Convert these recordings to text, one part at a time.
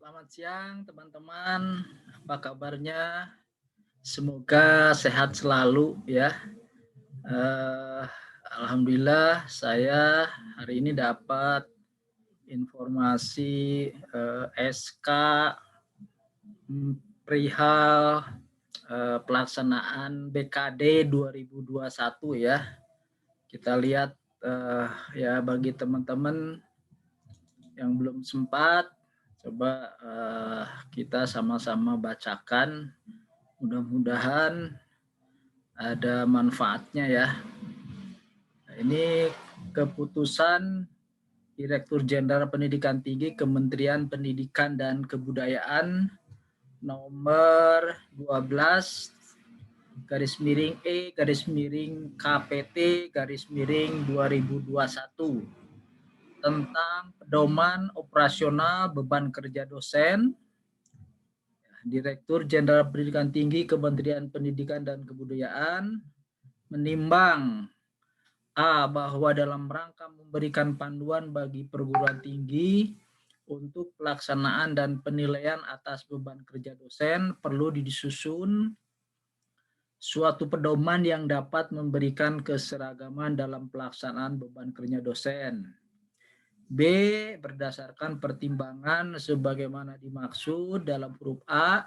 Selamat siang teman-teman, apa kabarnya? Semoga sehat selalu ya. Eh, Alhamdulillah saya hari ini dapat informasi SK perihal pelaksanaan BKD 2021 ya. Kita lihat ya bagi teman-teman yang belum sempat, coba kita sama-sama bacakan. Mudah-mudahan ada manfaatnya ya. Nah, ini keputusan Direktur Jenderal Pendidikan Tinggi Kementerian Pendidikan dan Kebudayaan nomor 12 garis miring E garis miring KPT garis miring 2021 tentang pedoman operasional beban kerja dosen. Direktur Jenderal Pendidikan Tinggi Kementerian Pendidikan dan Kebudayaan menimbang bahwa dalam rangka memberikan panduan bagi perguruan tinggi untuk pelaksanaan dan penilaian atas beban kerja dosen perlu disusun suatu pedoman yang dapat memberikan keseragaman dalam pelaksanaan beban kerja dosen. B. Berdasarkan pertimbangan sebagaimana dimaksud dalam huruf A,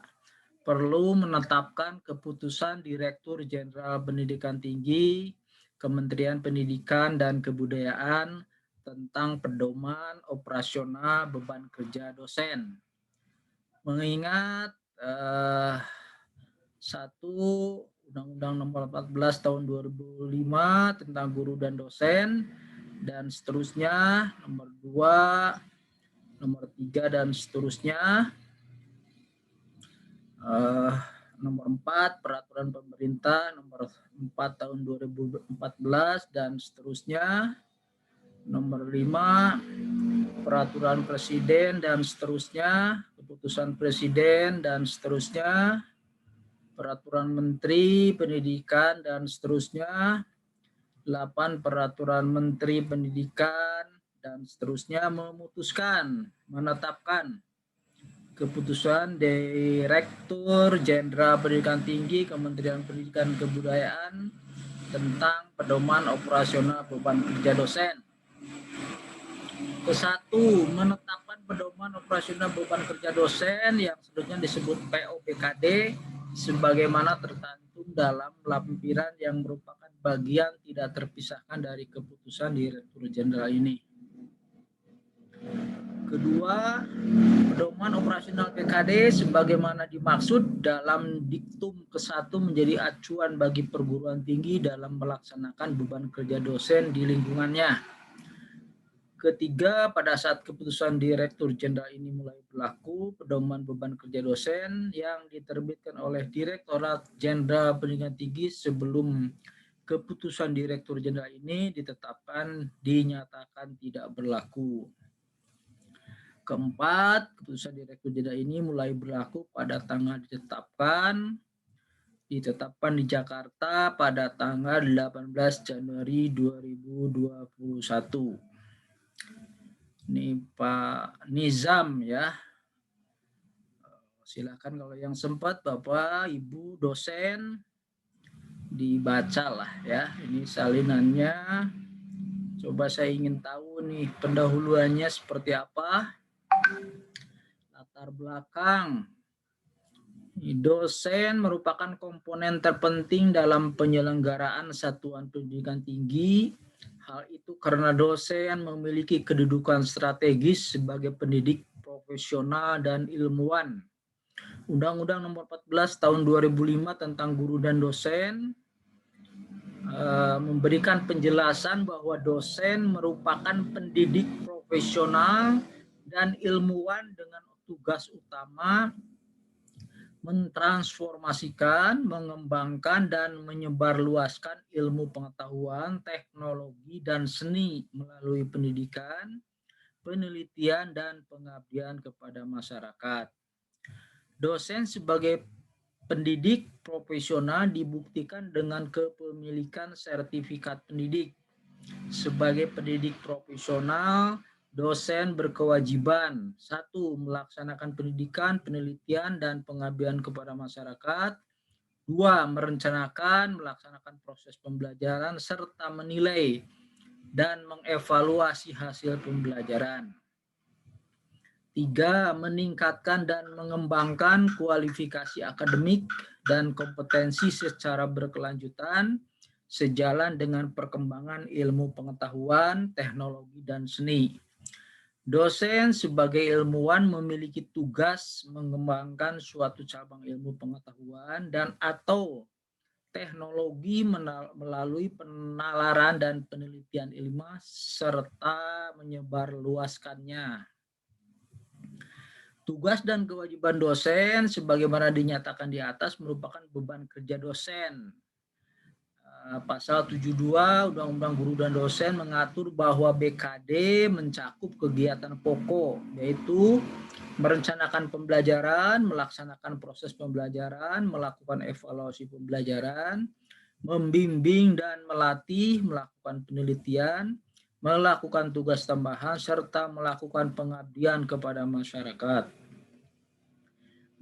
perlu menetapkan keputusan Direktur Jenderal Pendidikan Tinggi Kementerian Pendidikan dan Kebudayaan tentang pedoman operasional beban kerja dosen. Mengingat satu Undang-Undang Nomor 14 Tahun 2005 tentang guru dan dosen, dan seterusnya, nomor 2, nomor 3, dan seterusnya. Nomor 4, Peraturan Pemerintah Nomor 4 Tahun 2014, dan seterusnya. Nomor 5, Peraturan Presiden, dan seterusnya. Keputusan Presiden, dan seterusnya. Peraturan Menteri Pendidikan, dan seterusnya. 8, Peraturan Menteri Pendidikan, dan seterusnya, memutuskan, menetapkan keputusan Direktur Jenderal Pendidikan Tinggi Kementerian Pendidikan dan Kebudayaan tentang pedoman operasional beban kerja dosen. Kesatu, menetapkan pedoman operasional beban kerja dosen yang selanjutnya disebut POPKD sebagaimana tercantum dalam lampiran yang merupakan bagian tidak terpisahkan dari keputusan Direktur Jenderal ini. Kedua, pedoman operasional PKD sebagaimana dimaksud dalam diktum ke-1 menjadi acuan bagi perguruan tinggi dalam melaksanakan beban kerja dosen di lingkungannya. Ketiga, pada saat keputusan Direktur Jenderal ini mulai berlaku, pedoman beban kerja dosen yang diterbitkan oleh Direktorat Jenderal Pendidikan Tinggi sebelum keputusan Direktur Jenderal ini ditetapkan dinyatakan tidak berlaku. Keempat, keputusan Direktur Jenderal ini mulai berlaku pada tanggal ditetapkan di Jakarta pada tanggal 18 Januari 2021. Ini Pak Nizam ya. Silakan kalau yang sempat Bapak, Ibu dosen dibacalah ya. Ini salinannya. Coba saya ingin tahu nih pendahuluannya seperti apa. Latar belakang. Dosen merupakan komponen terpenting dalam penyelenggaraan satuan pendidikan tinggi. Hal itu karena dosen memiliki kedudukan strategis sebagai pendidik profesional dan ilmuwan. Undang-Undang Nomor 14 Tahun 2005 tentang guru dan dosen memberikan penjelasan bahwa dosen merupakan pendidik profesional dan ilmuwan dengan tugas utama mentransformasikan, mengembangkan, dan menyebarluaskan ilmu pengetahuan, teknologi, dan seni melalui pendidikan, penelitian, dan pengabdian kepada masyarakat. Dosen sebagai pendidik profesional dibuktikan dengan kepemilikan sertifikat pendidik. Sebagai pendidik profesional, Dosen berkewajiban 1. Melaksanakan pendidikan, penelitian, dan pengabdian kepada masyarakat. 2. Merencanakan, melaksanakan proses pembelajaran, serta menilai dan mengevaluasi hasil pembelajaran. 3. Meningkatkan dan mengembangkan kualifikasi akademik dan kompetensi secara berkelanjutan sejalan dengan perkembangan ilmu pengetahuan, teknologi, dan seni. Dosen sebagai ilmuwan memiliki tugas mengembangkan suatu cabang ilmu pengetahuan dan atau teknologi melalui penalaran dan penelitian ilmiah serta menyebarluaskannya. Tugas dan kewajiban dosen sebagaimana dinyatakan di atas merupakan beban kerja dosen. Pasal 72 Undang-Undang Guru dan Dosen mengatur bahwa BKD mencakup kegiatan pokok, yaitu merencanakan pembelajaran, melaksanakan proses pembelajaran, melakukan evaluasi pembelajaran, membimbing dan melatih, melakukan penelitian, melakukan tugas tambahan, serta melakukan pengabdian kepada masyarakat.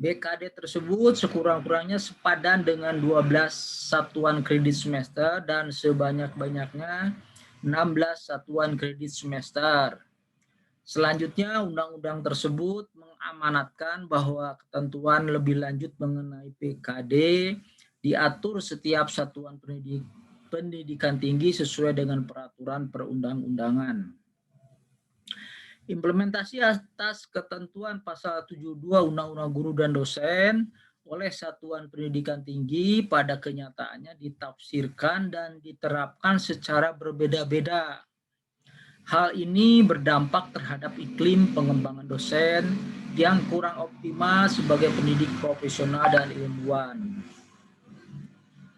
BKD tersebut sekurang-kurangnya sepadan dengan 12 satuan kredit semester dan sebanyak-banyaknya 16 satuan kredit semester. Selanjutnya, undang-undang tersebut mengamanatkan bahwa ketentuan lebih lanjut mengenai BKD diatur setiap satuan pendidikan tinggi sesuai dengan peraturan perundang-undangan. Implementasi atas ketentuan pasal 72 Undang-Undang Guru dan Dosen oleh satuan pendidikan tinggi pada kenyataannya ditafsirkan dan diterapkan secara berbeda-beda. Hal ini berdampak terhadap iklim pengembangan dosen yang kurang optimal sebagai pendidik profesional dan ilmuwan.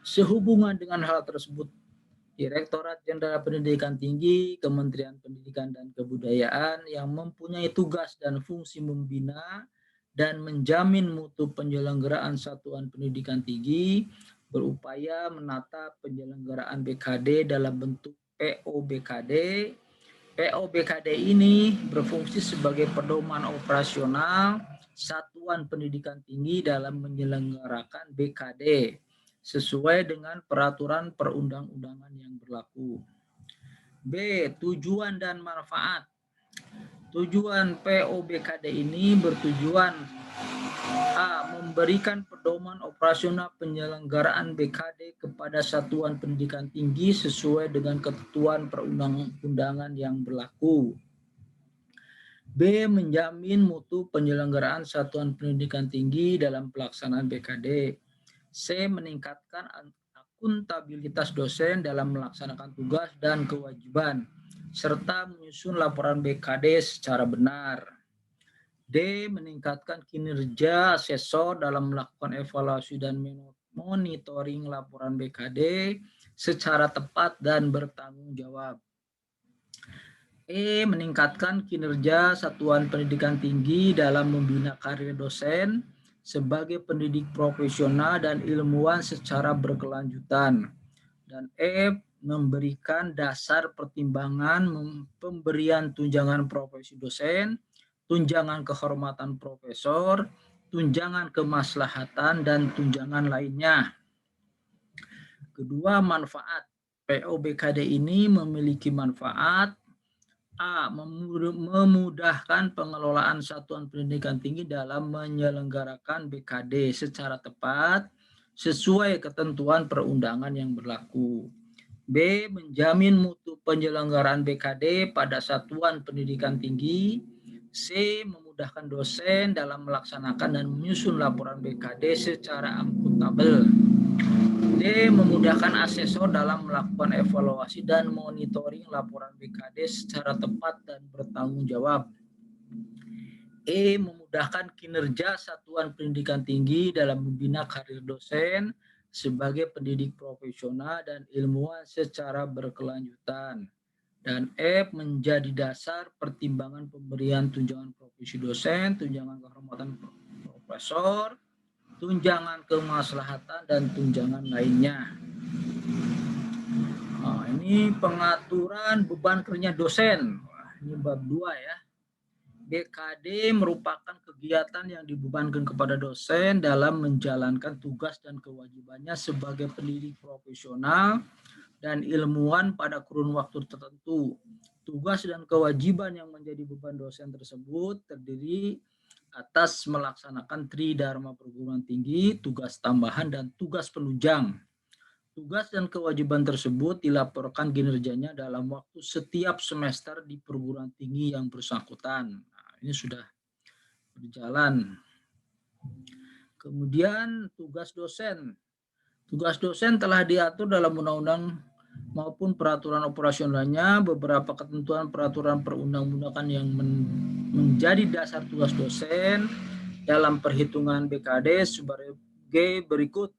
Sehubungan dengan hal tersebut, Direktorat Jenderal Pendidikan Tinggi, Kementerian Pendidikan dan Kebudayaan yang mempunyai tugas dan fungsi membina dan menjamin mutu penyelenggaraan satuan pendidikan tinggi berupaya menata penyelenggaraan BKD dalam bentuk POBKD. POBKD ini berfungsi sebagai pedoman operasional satuan pendidikan tinggi dalam menyelenggarakan BKD sesuai dengan peraturan perundang-undangan yang berlaku. B. Tujuan dan manfaat. Tujuan POBKD ini bertujuan A. Memberikan pedoman operasional penyelenggaraan BKD kepada satuan pendidikan tinggi sesuai dengan ketentuan perundang-undangan yang berlaku. B. Menjamin mutu penyelenggaraan satuan pendidikan tinggi dalam pelaksanaan BKD. C. Meningkatkan akuntabilitas dosen dalam melaksanakan tugas dan kewajiban, serta menyusun laporan BKD secara benar. D. Meningkatkan kinerja asesor dalam melakukan evaluasi dan monitoring laporan BKD secara tepat dan bertanggung jawab. E. Meningkatkan kinerja satuan pendidikan tinggi dalam membina karir dosen sebagai pendidik profesional dan ilmuwan secara berkelanjutan. Dan E. Memberikan dasar pertimbangan pemberian tunjangan profesi dosen, tunjangan kehormatan profesor, tunjangan kemaslahatan, dan tunjangan lainnya. Kedua, manfaat. POBKD ini memiliki manfaat A. Memudahkan pengelolaan satuan pendidikan tinggi dalam menyelenggarakan BKD secara tepat sesuai ketentuan perundangan yang berlaku. B. Menjamin mutu penyelenggaraan BKD pada satuan pendidikan tinggi. C. Memudahkan dosen dalam melaksanakan dan menyusun laporan BKD secara akuntabel. D. Memudahkan asesor dalam melakukan evaluasi dan monitoring laporan BKD secara tepat dan bertanggung jawab. E. Memudahkan kinerja satuan pendidikan tinggi dalam membina karir dosen sebagai pendidik profesional dan ilmuwan secara berkelanjutan. Dan F. Menjadi dasar pertimbangan pemberian tunjangan profesi dosen, tunjangan kehormatan profesor, tunjangan kemaslahatan, dan tunjangan lainnya. Nah, ini pengaturan beban kerja dosen. Ini bab 2 ya. BKD merupakan kegiatan yang dibebankan kepada dosen dalam menjalankan tugas dan kewajibannya sebagai pendidik profesional dan ilmuwan pada kurun waktu tertentu. Tugas dan kewajiban yang menjadi beban dosen tersebut terdiri atas melaksanakan tridharma perguruan tinggi, tugas tambahan, dan tugas penunjang. Tugas dan kewajiban tersebut dilaporkan kinerjanya dalam waktu setiap semester di perguruan tinggi yang bersangkutan. Nah, ini sudah berjalan. Kemudian tugas dosen. Tugas dosen telah diatur dalam undang-undang maupun peraturan operasionalnya. Beberapa ketentuan peraturan perundang-undangan yang menjadi dasar tugas dosen dalam perhitungan BKD sebagai berikut.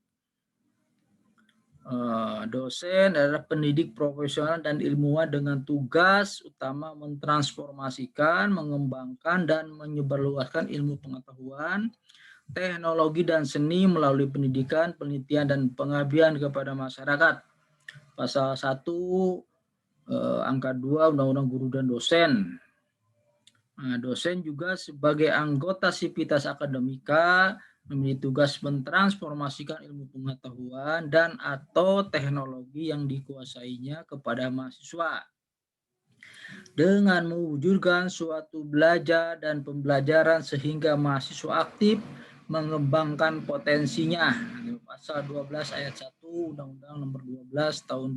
Dosen adalah pendidik profesional dan ilmuwan dengan tugas utama mentransformasikan, mengembangkan, dan menyebarluaskan ilmu pengetahuan, teknologi, dan seni melalui pendidikan, penelitian, dan pengabdian kepada masyarakat. Pasal 1 angka 2 Undang-Undang Guru dan Dosen. Nah, dosen juga sebagai anggota sivitas akademika memiliki tugas mentransformasikan ilmu pengetahuan dan atau teknologi yang dikuasainya kepada mahasiswa dengan mewujudkan suatu belajar dan pembelajaran sehingga mahasiswa aktif mengembangkan potensinya. Pasal 12 ayat 1 Undang-Undang Nomor 12 Tahun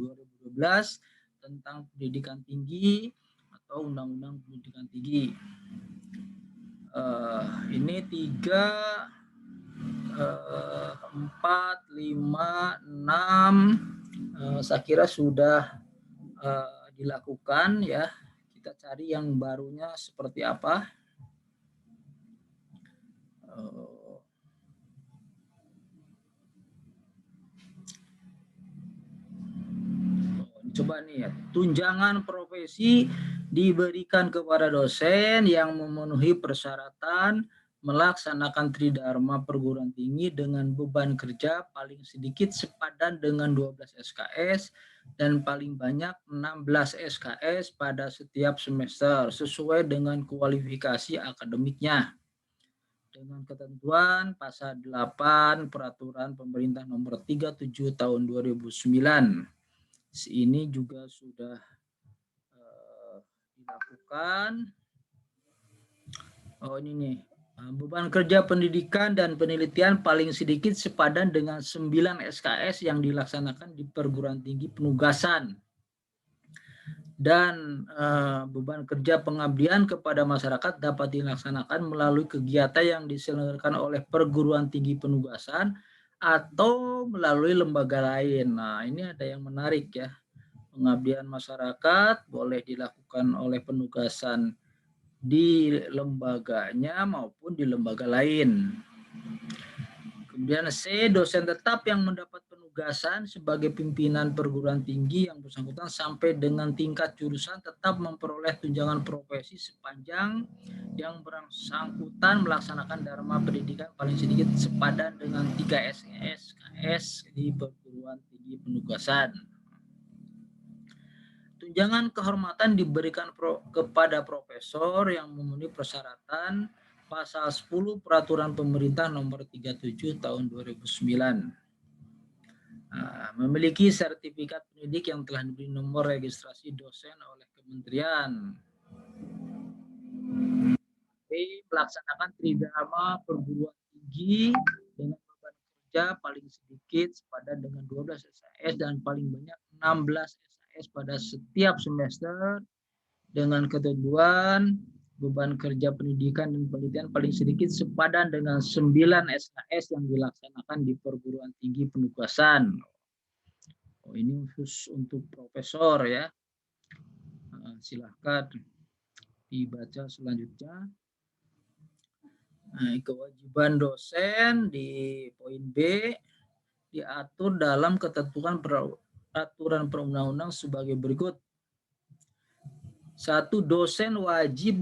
2012 tentang pendidikan tinggi atau Undang-Undang Pendidikan Tinggi. Ini 3, 4, 5, 6 saya kira sudah dilakukan ya. Kita cari yang barunya seperti apa. Coba nih ya, tunjangan profesi diberikan kepada dosen yang memenuhi persyaratan melaksanakan tridharma perguruan tinggi dengan beban kerja paling sedikit sepadan dengan 12 SKS dan paling banyak 16 SKS pada setiap semester sesuai dengan kualifikasi akademiknya. Dengan ketentuan pasal 8 Peraturan Pemerintah Nomor 37 Tahun 2009. Ini juga sudah dilakukan. Ini nih. Beban kerja pendidikan dan penelitian paling sedikit sepadan dengan 9 SKS yang dilaksanakan di perguruan tinggi penugasan. Dan beban kerja pengabdian kepada masyarakat dapat dilaksanakan melalui kegiatan yang diselenggarakan oleh perguruan tinggi penugasan atau melalui lembaga lain. Nah, ini ada yang menarik ya. Pengabdian masyarakat boleh dilakukan oleh penugasan di lembaganya maupun di lembaga lain. Kemudian C, dosen tetap yang mendapat penugasan sebagai pimpinan perguruan tinggi yang bersangkutan sampai dengan tingkat jurusan tetap memperoleh tunjangan profesi sepanjang yang bersangkutan melaksanakan dharma pendidikan paling sedikit sepadan dengan 3 SKS di perguruan tinggi penugasan. Tunjangan kehormatan diberikan kepada profesor yang memenuhi persyaratan pasal 10 Peraturan Pemerintah Nomor 37 Tahun 2009. Memiliki sertifikat pendidik yang telah diberi nomor registrasi dosen oleh Kementerian. Melaksanakan tridharma perguruan tinggi dengan beban kerja paling sedikit sepadan dengan 12 SKS dan paling banyak 16 SKS pada setiap semester dengan ketentuan beban kerja pendidikan dan penelitian paling sedikit sepadan dengan 9 SKS yang dilaksanakan di perguruan tinggi penugasan. Ini khusus untuk profesor ya. Silahkan dibaca selanjutnya. Kewajiban dosen di poin B diatur dalam ketentuan peraturan perundang-undang sebagai berikut. 1. Dosen wajib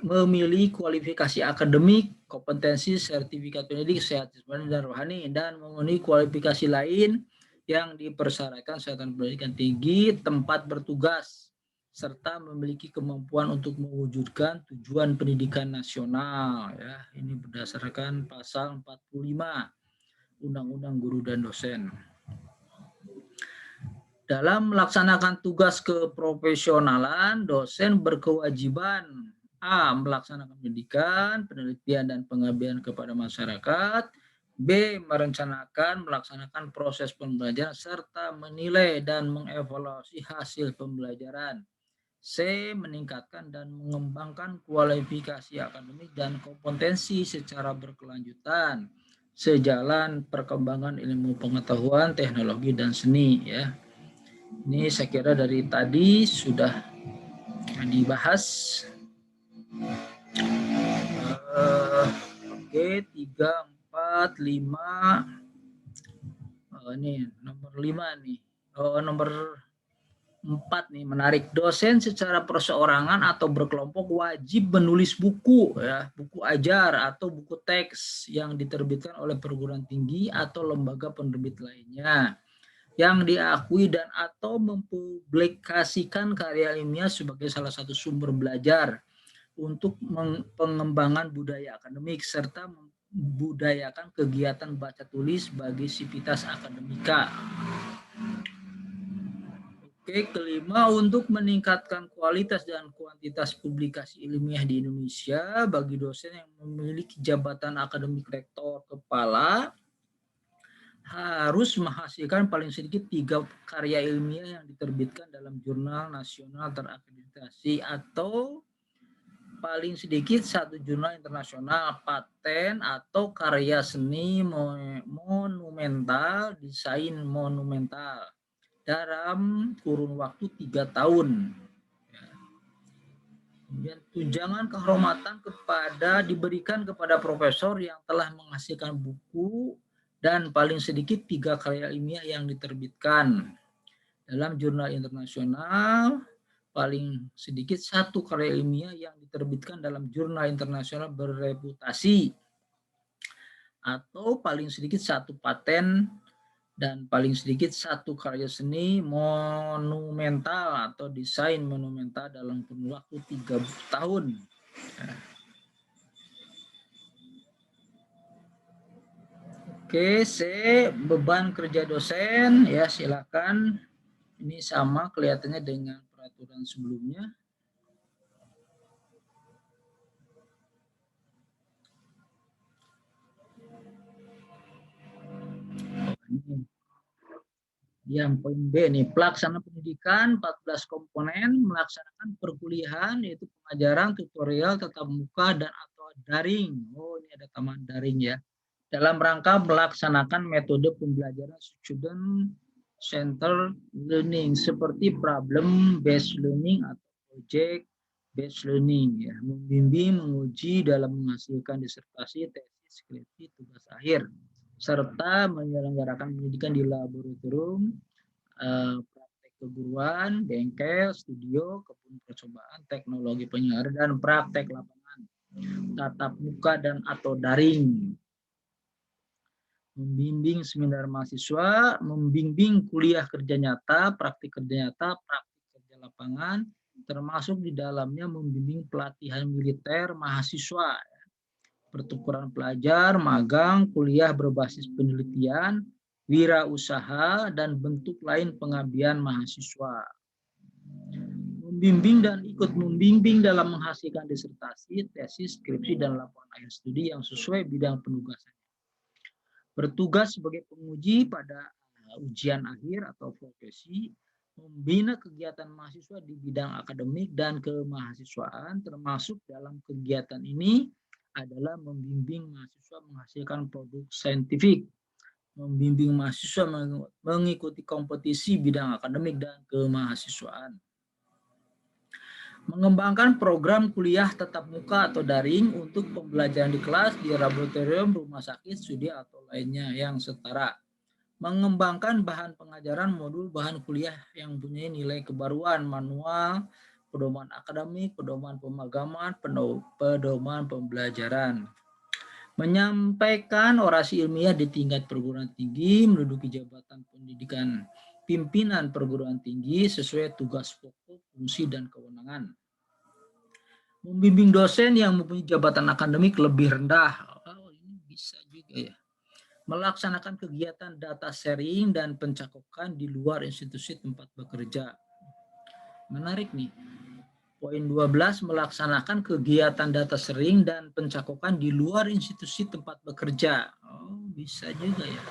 memilih kualifikasi akademik, kompetensi, sertifikat pendidik, sehat jasmani dan rohani, dan memenuhi kualifikasi lain yang dipersyaratkan syarat pendidikan tinggi tempat bertugas serta memiliki kemampuan untuk mewujudkan tujuan pendidikan nasional. Ya, ini berdasarkan pasal 45 Undang-Undang Guru dan Dosen. Dalam melaksanakan tugas keprofesionalan, dosen berkewajiban A. Melaksanakan pendidikan, penelitian, dan pengabdian kepada masyarakat. B. Melaksanakan proses pembelajaran serta menilai dan mengevaluasi hasil pembelajaran. C. Meningkatkan dan mengembangkan kualifikasi akademik dan kompetensi secara berkelanjutan sejalan perkembangan ilmu pengetahuan, teknologi, dan seni. Ya, ini saya kira dari tadi sudah dibahas. Oke, 3, 4, 5. Ini nomor 5 nih. Nomor 4 nih, menarik. Dosen secara perseorangan atau berkelompok wajib menulis buku, ya, buku ajar atau buku teks yang diterbitkan oleh perguruan tinggi atau lembaga penerbit lainnya yang diakui dan atau mempublikasikan karya ilmiah sebagai salah satu sumber belajar untuk pengembangan budaya akademik serta membudayakan kegiatan baca tulis bagi sivitas akademika. Oke, kelima, untuk meningkatkan kualitas dan kuantitas publikasi ilmiah di Indonesia bagi dosen yang memiliki jabatan akademik rektor kepala harus menghasilkan paling sedikit 3 karya ilmiah yang diterbitkan dalam jurnal nasional terakreditasi atau paling sedikit 1 jurnal internasional, paten, atau karya seni monumental, desain monumental dalam kurun waktu 3 tahun. Kemudian tunjangan kehormatan diberikan kepada profesor yang telah menghasilkan buku dan paling sedikit 3 karya ilmiah yang diterbitkan dalam jurnal internasional, paling sedikit 1 karya ilmiah yang diterbitkan dalam jurnal internasional bereputasi, atau paling sedikit 1 paten dan paling sedikit 1 karya seni monumental atau desain monumental dalam kurun waktu 3 tahun. Oke, C, beban kerja dosen, ya silakan. Ini sama kelihatannya dengan peraturan sebelumnya. Yang poin B nih, pelaksana pendidikan 14 komponen melaksanakan perkuliahan yaitu pengajaran, tutorial, tatap muka, dan atau daring. Oh, ini ada tambahan daring ya. Dalam rangka melaksanakan metode pembelajaran student center learning seperti problem based learning atau project based learning, ya, membimbing, menguji dalam menghasilkan disertasi, tesis, skripsi, tugas akhir, serta menyelenggarakan pendidikan di laboratorium, praktek keguruan, bengkel, studio, kebun percobaan, teknologi penyiaran, dan praktek lapangan, tatap muka dan atau daring. Membimbing seminar mahasiswa, membimbing kuliah kerja nyata, praktik kerja nyata, praktik kerja lapangan, termasuk di dalamnya membimbing pelatihan militer mahasiswa, pertukaran pelajar, magang, kuliah berbasis penelitian, wirausaha, dan bentuk lain pengabdian mahasiswa. Membimbing dan ikut membimbing dalam menghasilkan disertasi, tesis, skripsi, dan laporan akhir studi yang sesuai bidang penugasan. Bertugas sebagai penguji pada ujian akhir atau profesi, membina kegiatan mahasiswa di bidang akademik dan kemahasiswaan, termasuk dalam kegiatan ini adalah membimbing mahasiswa menghasilkan produk saintifik, membimbing mahasiswa mengikuti kompetisi bidang akademik dan kemahasiswaan. Mengembangkan program kuliah tatap muka atau daring untuk pembelajaran di kelas, di laboratorium, rumah sakit, studi, atau lainnya yang setara. Mengembangkan bahan pengajaran modul bahan kuliah yang punya nilai kebaruan, manual, pedoman akademik, pedoman pemagaman, pedoman pembelajaran. Menyampaikan orasi ilmiah di tingkat perguruan tinggi, menduduki jabatan pendidikan pimpinan perguruan tinggi sesuai tugas pokok, fungsi, dan kewenangan. Membimbing dosen yang mempunyai jabatan akademik lebih rendah. Oh, ini bisa juga ya. Melaksanakan kegiatan data sharing dan pencakupan di luar institusi tempat bekerja. Menarik nih. Poin 12, melaksanakan kegiatan data sharing dan pencakupan di luar institusi tempat bekerja. Oh, bisa juga ya.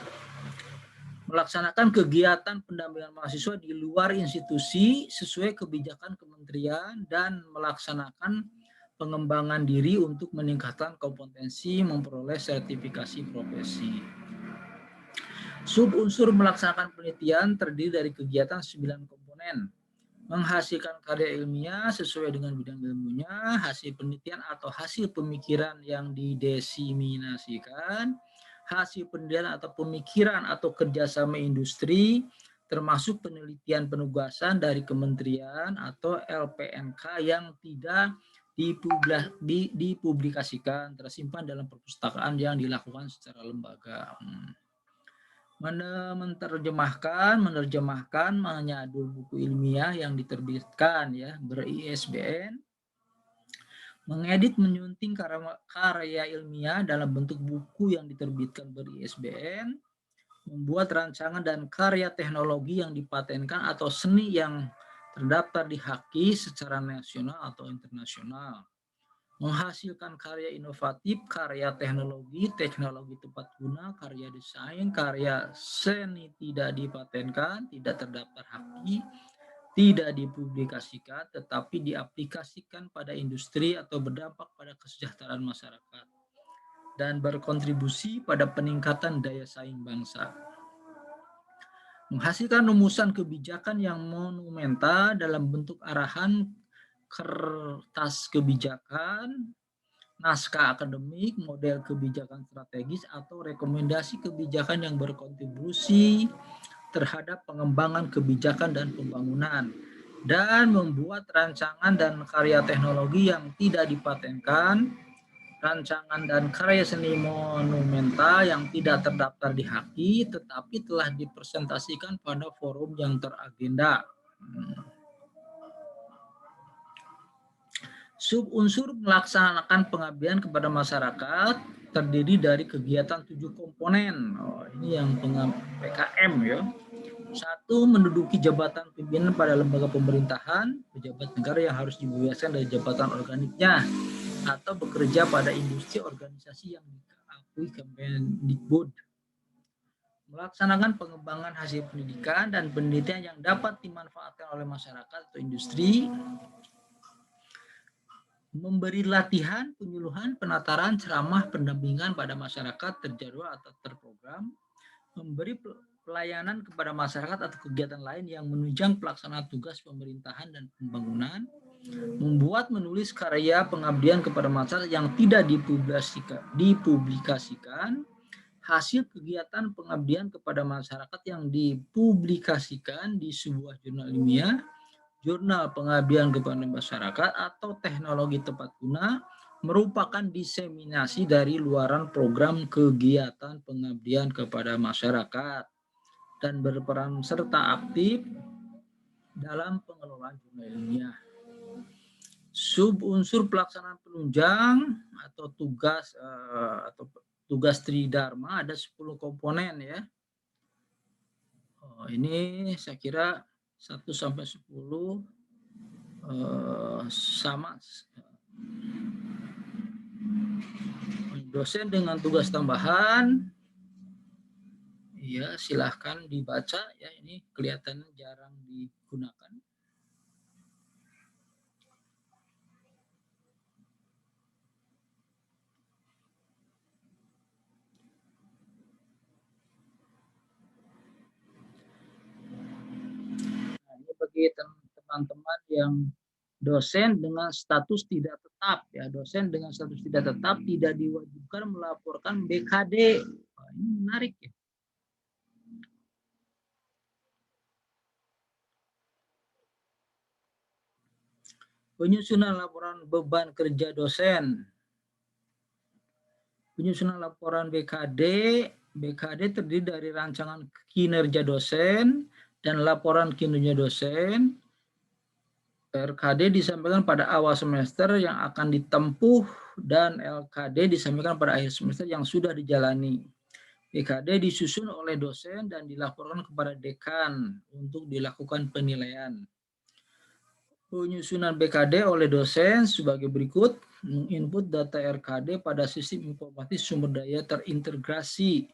Melaksanakan kegiatan pendampingan mahasiswa di luar institusi sesuai kebijakan kementerian dan melaksanakan pengembangan diri untuk meningkatkan kompetensi memperoleh sertifikasi profesi. Subunsur melaksanakan penelitian terdiri dari kegiatan 9 komponen. Menghasilkan karya ilmiah sesuai dengan bidang ilmunya, hasil penelitian atau hasil pemikiran yang didesiminasikan, hasil penelitian atau pemikiran atau kerjasama industri, termasuk penelitian penugasan dari kementerian atau LPNK yang tidak dipublikasikan, tersimpan dalam perpustakaan yang dilakukan secara lembaga. Menerjemahkan, menyadul buku ilmiah yang diterbitkan ya ber-ISBN, mengedit, menyunting karya ilmiah dalam bentuk buku yang diterbitkan ber-ISBN, membuat rancangan dan karya teknologi yang dipatenkan atau seni yang terdaftar di HAKI secara nasional atau internasional. Menghasilkan karya inovatif, karya teknologi, teknologi tepat guna, karya desain, karya seni tidak dipatenkan, tidak terdaftar HAKI, tidak dipublikasikan, tetapi diaplikasikan pada industri atau berdampak pada kesejahteraan masyarakat, dan berkontribusi pada peningkatan daya saing bangsa. Menghasilkan rumusan kebijakan yang monumental dalam bentuk arahan, kertas kebijakan, naskah akademik, model kebijakan strategis, atau rekomendasi kebijakan yang berkontribusi terhadap pengembangan kebijakan dan pembangunan, dan membuat rancangan dan karya teknologi yang tidak dipatenkan, rancangan dan karya seni monumental yang tidak terdaftar di HAKI tetapi telah dipresentasikan pada forum yang teragenda. Subunsur melaksanakan pengabdian kepada masyarakat terdiri dari kegiatan 7 komponen. Oh, ini yang PKM ya. 1, menduduki jabatan pimpinan pada lembaga pemerintahan, pejabat negara yang harus dibebaskan dari jabatan organiknya atau bekerja pada industri organisasi yang diakui Kemendikbud. Melaksanakan pengembangan hasil pendidikan dan penelitian yang dapat dimanfaatkan oleh masyarakat atau industri. Memberi latihan, penyuluhan, penataran, ceramah, pendampingan pada masyarakat terjadwal atau terprogram, memberi pelayanan kepada masyarakat atau kegiatan lain yang menunjang pelaksanaan tugas pemerintahan dan pembangunan, membuat menulis karya pengabdian kepada masyarakat yang tidak dipublikasikan, hasil kegiatan pengabdian kepada masyarakat yang dipublikasikan di sebuah jurnal ilmiah, jurnal pengabdian kepada masyarakat atau teknologi tepat guna, merupakan diseminasi dari luaran program kegiatan pengabdian kepada masyarakat dan berperan serta aktif dalam pengelolaan jurnal ilmiah. Subunsur pelaksanaan penunjang atau tugas tridharma ada 10 komponen ya. Ini saya kira 1 sampai 10 sama. Dosen dengan tugas tambahan, ya silahkan dibaca ya, ini kelihatannya jarang digunakan. Nah, ini bagi teman-teman yang dosen dengan status tidak tetap ya, dosen dengan status tidak tetap tidak diwajibkan melaporkan BKD. Wah, ini menarik ya. Penyusunan laporan beban kerja dosen. Penyusunan laporan BKD terdiri dari rancangan kinerja dosen, dan laporan kinerja dosen RKD disampaikan pada awal semester yang akan ditempuh dan LKD disampaikan pada akhir semester yang sudah dijalani. BKD disusun oleh dosen dan dilaporkan kepada dekan untuk dilakukan penilaian. Penyusunan BKD oleh dosen sebagai berikut: menginput data RKD pada sistem informasi sumber daya terintegrasi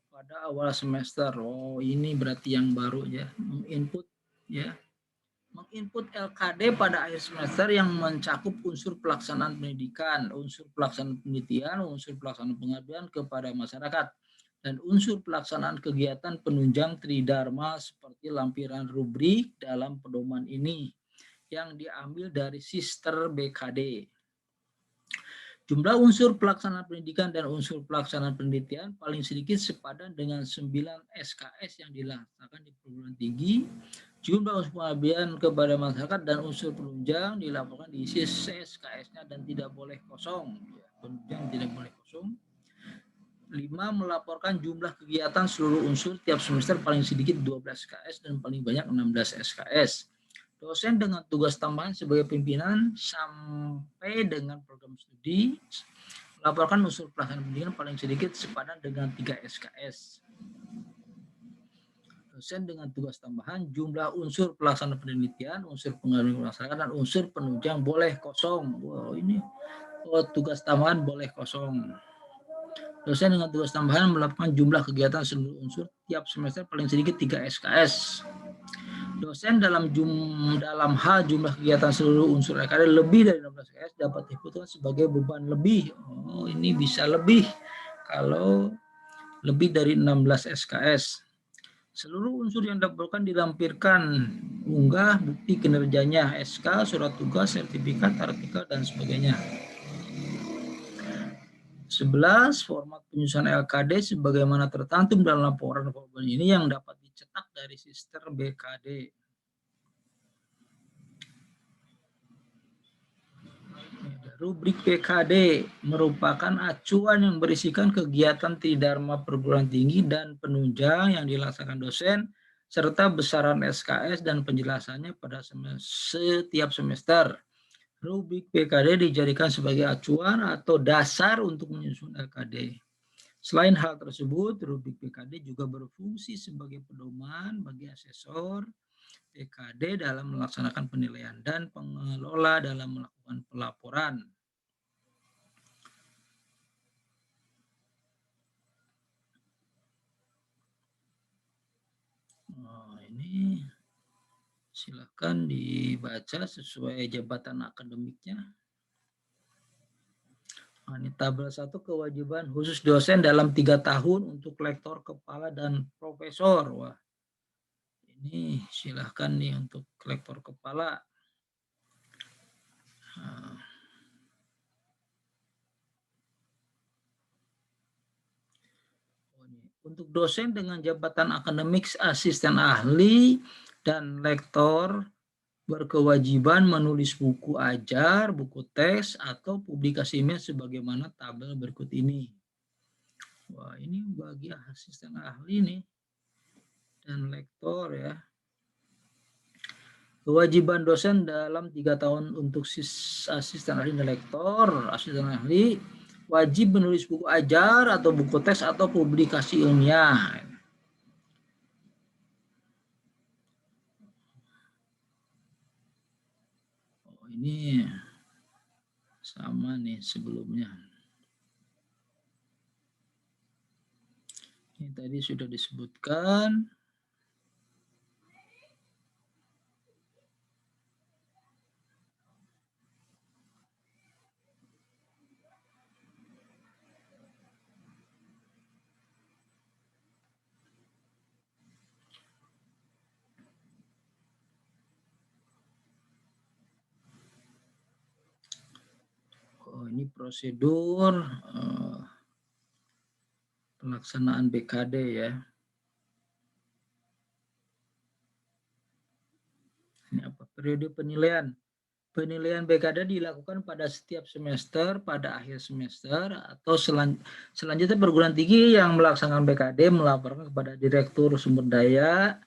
pada awal semester. Oh, ini berarti yang baru ya. Menginput LKD pada akhir semester yang mencakup unsur pelaksanaan pendidikan, unsur pelaksanaan penelitian, unsur pelaksanaan pengabdian kepada masyarakat, dan unsur pelaksanaan kegiatan penunjang tridharma seperti lampiran rubrik dalam pedoman ini yang diambil dari Sister BKD. Jumlah unsur pelaksanaan pendidikan dan unsur pelaksanaan penelitian paling sedikit sepadan dengan 9 SKS yang dilaksanakan di perguruan tinggi. Jumlah unsur pengabdian kepada masyarakat dan unsur penunjang dilaporkan diisi SKS-nya dan tidak boleh kosong. Penunjang tidak boleh kosong. 5. Melaporkan jumlah kegiatan seluruh unsur tiap semester paling sedikit 12 SKS dan paling banyak 16 SKS. Dosen dengan tugas tambahan sebagai pimpinan sampai dengan program studi melaporkan unsur pelaksanaan pendidikan paling sedikit sepadan dengan 3 SKS. Dosen dengan tugas tambahan jumlah unsur pelaksanaan penelitian, unsur pengaduan masyarakat, dan unsur penunjang boleh kosong. Wow, ini tugas tambahan boleh kosong. Dosen dengan tugas tambahan melakukan jumlah kegiatan seluruh unsur tiap semester paling sedikit 3 SKS. Dosen dalam hal jumlah kegiatan seluruh unsur LKD lebih dari 16 SKS dapat diputuskan sebagai beban lebih. Oh, ini bisa lebih kalau lebih dari 16 SKS. Seluruh unsur yang dilaporkan dilampirkan, unggah bukti kinerjanya, SK, surat tugas, sertifikat, artikel, dan sebagainya. 11. Format penyusunan LKD sebagaimana tercantum dalam laporan ini yang dapat dicetak dari Sister BKD. Rubrik PKD merupakan acuan yang berisikan kegiatan tridharma perguruan tinggi dan penunjang yang dilaksanakan dosen serta besaran SKS dan penjelasannya pada setiap semester. Rubrik PKD dijadikan sebagai acuan atau dasar untuk menyusun LKD. Selain hal tersebut, rubrik PKD juga berfungsi sebagai pedoman bagi asesor PKD dalam melaksanakan penilaian dan pengelola dalam melakukan pelaporan. Oh, ini silakan dibaca sesuai jabatan akademiknya. Nah, ini tabel 1 kewajiban khusus dosen dalam 3 tahun untuk lektor kepala dan profesor. Wah, ini silahkan nih untuk lektor kepala. Nah, untuk dosen dengan jabatan akademik asisten ahli dan lektor berkewajiban menulis buku ajar, buku teks, atau publikasi email sebagaimana tabel berikut ini. Wah, ini bagi asisten ahli nih dan lektor ya. Kewajiban dosen dalam 3 tahun untuk asisten ahli dan lektor, asisten ahli wajib menulis buku ajar atau buku teks atau publikasi ilmiah. Oh, ini sama nih sebelumnya. Ini tadi sudah disebutkan. Oh, ini prosedur pelaksanaan BKD ya. Ini apa? Periode penilaian. Penilaian BKD dilakukan pada setiap semester, pada akhir semester, atau selanjutnya perguruan tinggi yang melaksanakan BKD melaporkan kepada Direktur Sumber Daya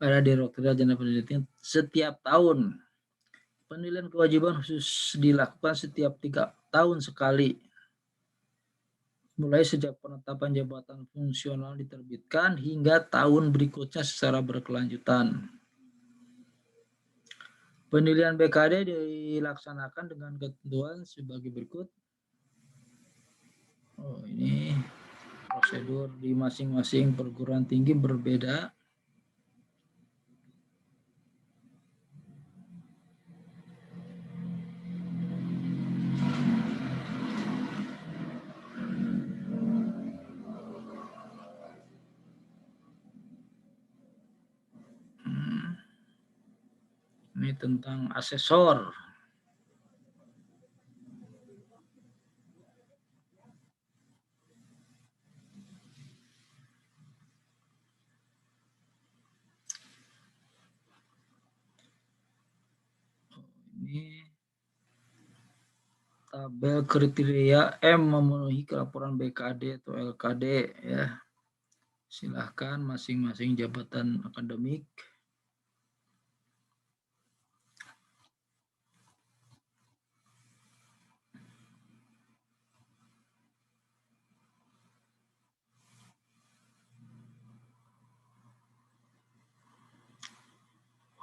pada Direktorat Jenderal Pendidikan setiap tahun. Penilaian kewajiban khusus dilakukan setiap 3 tahun sekali, mulai sejak penetapan jabatan fungsional diterbitkan hingga tahun berikutnya secara berkelanjutan. Penilaian BKD dilaksanakan dengan ketentuan sebagai berikut. Oh, ini prosedur di masing-masing perguruan tinggi berbeda. Ini tentang asesor. Ini tabel kriteria M memenuhi laporan BKD atau LKD ya. Silahkan masing-masing jabatan akademik.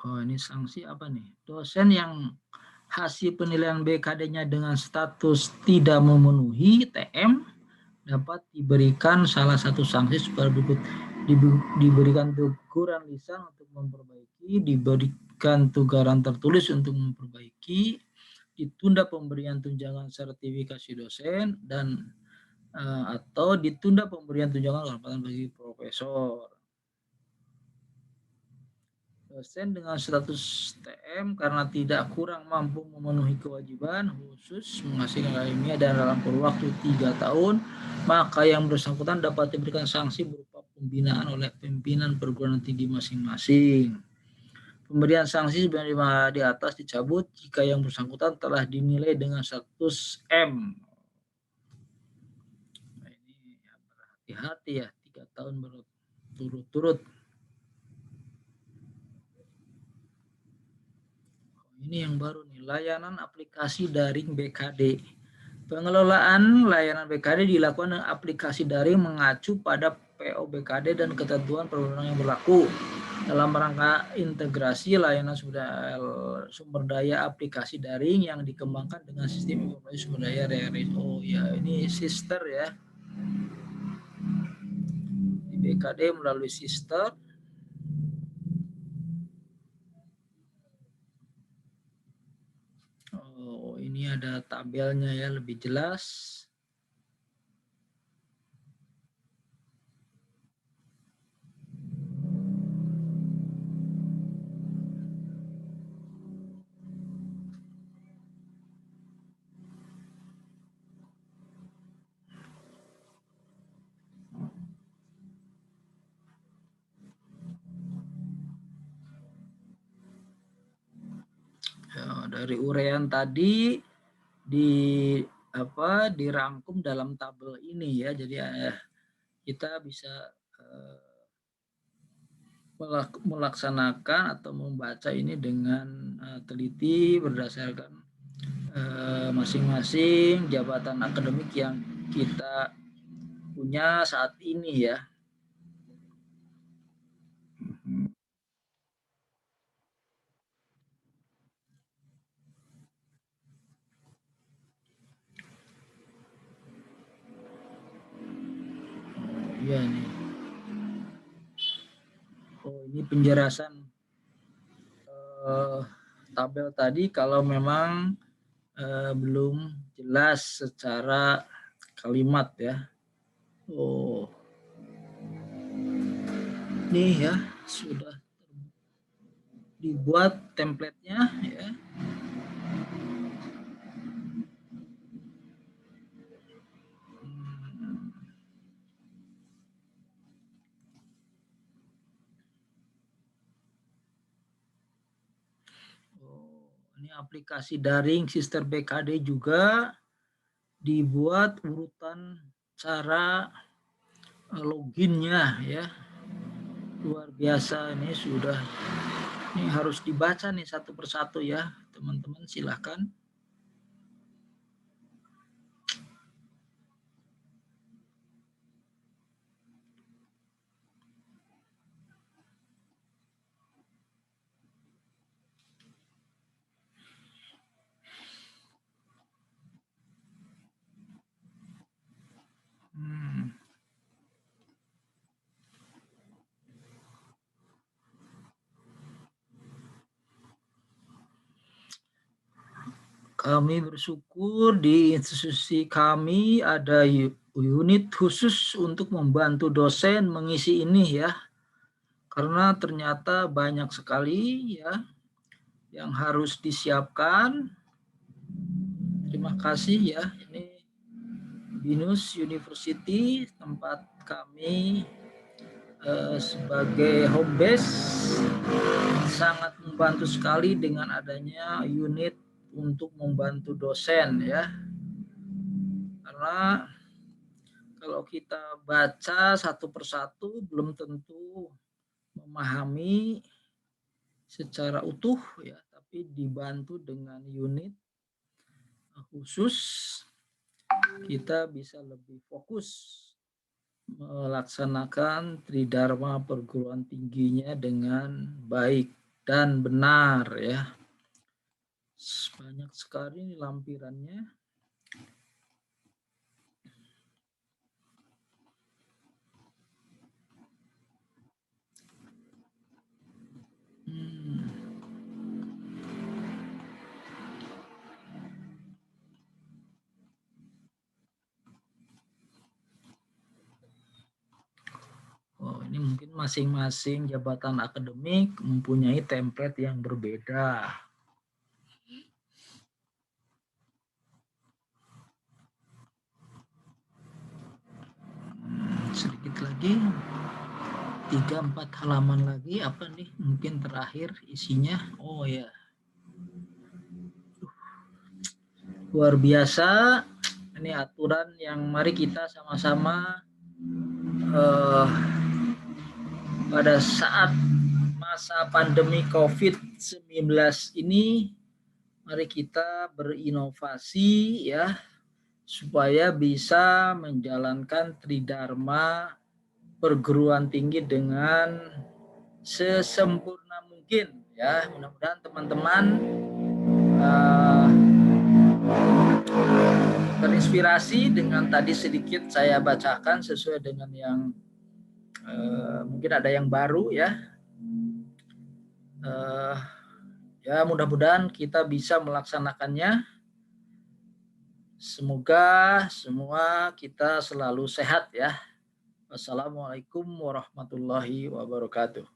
Oh, ini sanksi apa nih? Dosen yang hasil penilaian BKD-nya dengan status tidak memenuhi TM dapat diberikan salah satu sanksi seperti berikut. Diberikan teguran lisan untuk memperbaiki, diberikan teguran tertulis untuk memperbaiki, ditunda pemberian tunjangan sertifikasi dosen, dan atau ditunda pemberian tunjangan kehormatan bagi profesor. Dosen dengan status TM karena tidak kurang mampu memenuhi kewajiban khusus menghasilkan ilmiah dan dalam kurun waktu 3 tahun, maka yang bersangkutan dapat diberikan sanksi berupa pembinaan oleh pimpinan perguruan tinggi masing-masing. Pemberian sanksi sebagaimana di atas dicabut jika yang bersangkutan telah dinilai dengan status M. Nah, ini berhati-hati ya, 3 tahun berturut-turut. Ini yang baru nih, layanan aplikasi daring BKD. Pengelolaan layanan BKD dilakukan dengan aplikasi daring mengacu pada PO BKD dan ketentuan perundang-undangan yang berlaku. Dalam rangka integrasi layanan sumber daya aplikasi daring yang dikembangkan dengan sistem informasi sumber daya RRI. Oh ya, ini sister ya. Di BKD melalui sister. Oh, ini ada tabelnya ya, lebih jelas. Ya, dari uraian tadi dirangkum dalam tabel ini ya. Jadi kita bisa melaksanakan atau membaca ini dengan teliti berdasarkan masing-masing jabatan akademik yang kita punya saat ini ya. Iya nih. Oh, ini penjelasan tabel tadi kalau memang belum jelas secara kalimat ya. Oh, ini ya sudah dibuat template-nya ya. Ini aplikasi daring Sister BKD juga dibuat urutan cara loginnya ya. Luar biasa, ini sudah, ini harus dibaca nih satu persatu ya, teman-teman silahkan. Kami bersyukur di institusi kami ada unit khusus untuk membantu dosen mengisi ini ya. Karena ternyata banyak sekali ya yang harus disiapkan. Terima kasih ya. Ini Binus University tempat kami sebagai home base sangat membantu sekali dengan adanya unit untuk membantu dosen ya. Karena kalau kita baca satu persatu belum tentu memahami secara utuh ya, tapi dibantu dengan unit khusus kita bisa lebih fokus melaksanakan tridharma perguruan tingginya dengan baik dan benar ya. Banyak sekali lampirannya. Oh, ini mungkin masing-masing jabatan akademik mempunyai template yang berbeda. Sedikit lagi, 3-4 halaman lagi, apa nih mungkin terakhir isinya. Oh ya, luar biasa. Ini aturan yang mari kita sama-sama pada saat masa pandemi COVID-19 ini, mari kita berinovasi ya, supaya bisa menjalankan tridharma perguruan tinggi dengan sesempurna mungkin ya. Mudah-mudahan teman-teman terinspirasi dengan tadi sedikit saya bacakan sesuai dengan yang mungkin ada yang baru ya. Ya mudah-mudahan kita bisa melaksanakannya. Semoga semua kita selalu sehat ya. Wassalamualaikum warahmatullahi wabarakatuh.